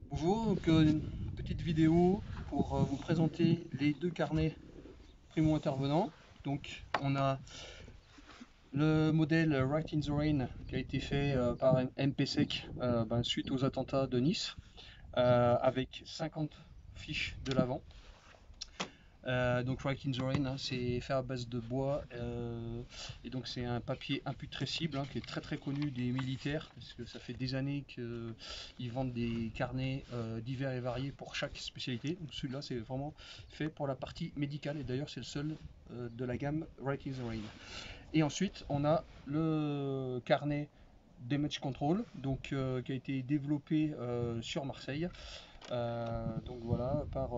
Bonjour, une petite vidéo pour vous présenter les deux carnets primo-intervenants. Donc on a le modèle Write in the Rain qui a été fait par MPSEC suite aux attentats de Nice avec 50 fiches de l'avant. Donc Write in the Rain, hein, c'est fait à base de bois et donc c'est un papier imputrescible, hein, qui est très très connu des militaires parce que ça fait des années qu'ils vendent des carnets divers et variés pour chaque spécialité. Donc celui-là c'est vraiment fait pour la partie médicale et d'ailleurs c'est le seul de la gamme Write in the Rain. Et ensuite on a le carnet Damage Control qui a été développé sur Marseille. Donc voilà, par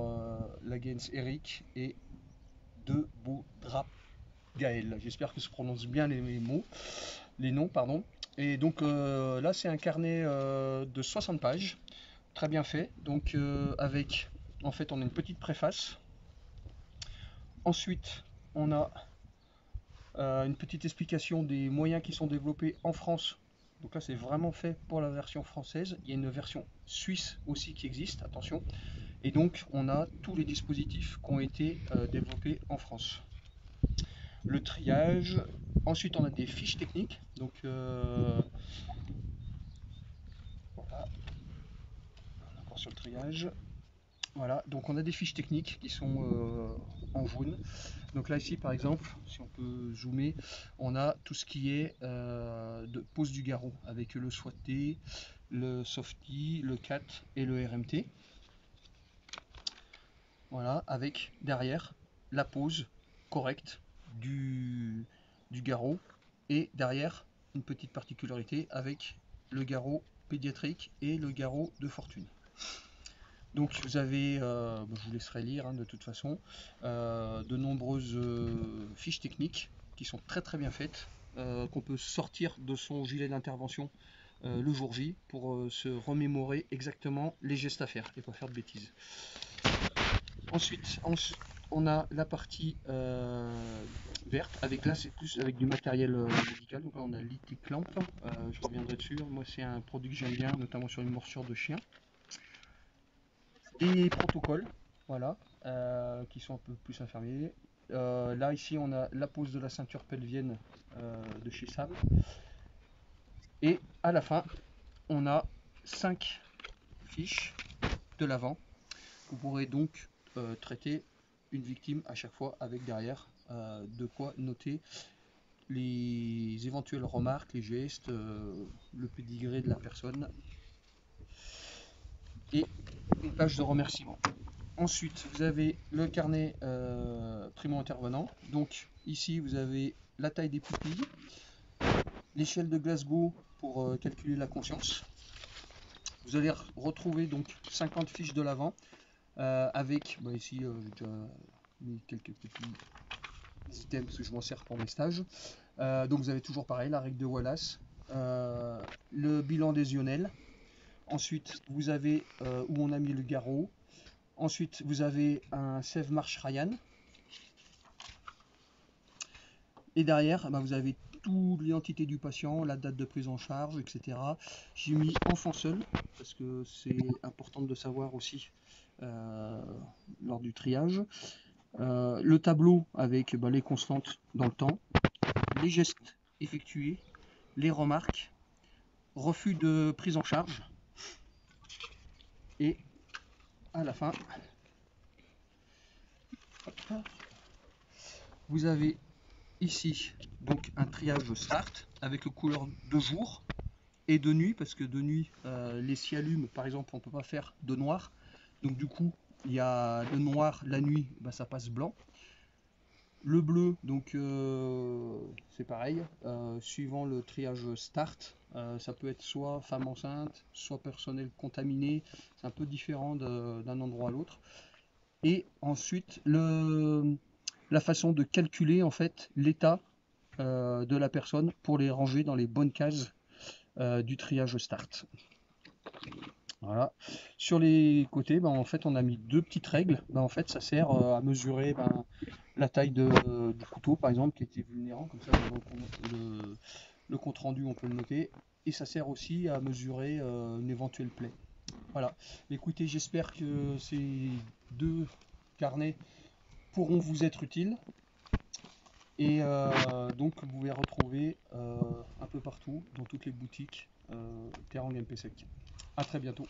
Lagens Eric et de Beaudrap Gaël. J'espère que je prononce bien les mots, les noms, pardon. Et donc là, c'est un carnet de 60 pages, très bien fait. Donc avec, en fait, on a une petite préface. Ensuite, on a une petite explication des moyens qui sont développés en France. Donc là, c'est vraiment fait pour la version française. Il y a une version suisse aussi qui existe, attention. Et donc, on a tous les dispositifs qui ont été développés en France. Le triage. Ensuite, on a des fiches techniques. Donc, voilà, encore sur le triage. Voilà, donc on a des fiches techniques qui sont en jaune. Donc là, ici, par exemple, si on peut zoomer, on a tout ce qui est de pose du garrot avec le SWAT-T, le SOFTI, le CAT et le RMT. Voilà, avec derrière la pose correcte du garrot et derrière une petite particularité avec le garrot pédiatrique et le garrot de fortune. Donc vous avez, je vous laisserai lire hein, de toute façon, de nombreuses fiches techniques qui sont très très bien faites, qu'on peut sortir de son gilet d'intervention le jour J pour se remémorer exactement les gestes à faire et pas faire de bêtises. Ensuite, on a la partie verte, avec là c'est plus avec du matériel médical. Donc là on a l'IT-Clamp, je reviendrai dessus. Moi c'est un produit que j'aime bien, notamment sur une morsure de chien. Des protocoles, voilà, qui sont un peu plus infirmiers. Là ici on a la pose de la ceinture pelvienne de chez Sam. Et à la fin, on a 5 fiches de l'avant. Vous pourrez donc traiter une victime à chaque fois avec derrière de quoi noter les éventuelles remarques, les gestes, le pédigré de la personne et une page de remerciement. Ensuite, vous avez le carnet primo-intervenant. Donc ici, vous avez la taille des pupilles, l'échelle de Glasgow pour calculer la conscience. Vous allez retrouver donc 50 fiches de l'avant avec, ici j'ai déjà mis quelques petits items parce que je m'en sers pour mes stages. Donc vous avez toujours pareil, la règle de Wallace, le bilan lésionnel. Ensuite, vous avez où on a mis le garrot. Ensuite, vous avez un Save Marche Ryan. Et derrière, vous avez toute l'identité du patient, la date de prise en charge, etc. J'ai mis enfant seul, parce que c'est important de savoir aussi lors du triage. Le tableau avec les constantes dans le temps, les gestes effectués, les remarques, refus de prise en charge, et à la fin, vous avez ici donc un triage start avec le couleur de jour et de nuit, parce que de nuit les cialumes par exemple on peut pas faire de noir, donc du coup il y a le noir la nuit, ça passe blanc. Le bleu, donc c'est pareil, suivant le triage start, ça peut être soit femme enceinte, soit personnel contaminé, c'est un peu différent d'un endroit à l'autre. Et ensuite la façon de calculer en fait l'état de la personne pour les ranger dans les bonnes cases du triage start. Voilà. Sur les côtés, en fait, on a mis deux petites règles. En fait, ça sert à mesurer la taille du couteau, par exemple, qui était vulnérant. Comme ça, le compte rendu, on peut le noter. Et ça sert aussi à mesurer une éventuelle plaie. Voilà, écoutez, j'espère que ces 2 carnets pourront vous être utiles. Et donc vous pouvez retrouver un peu partout, dans toutes les boutiques, Terang MP Sec. A très bientôt.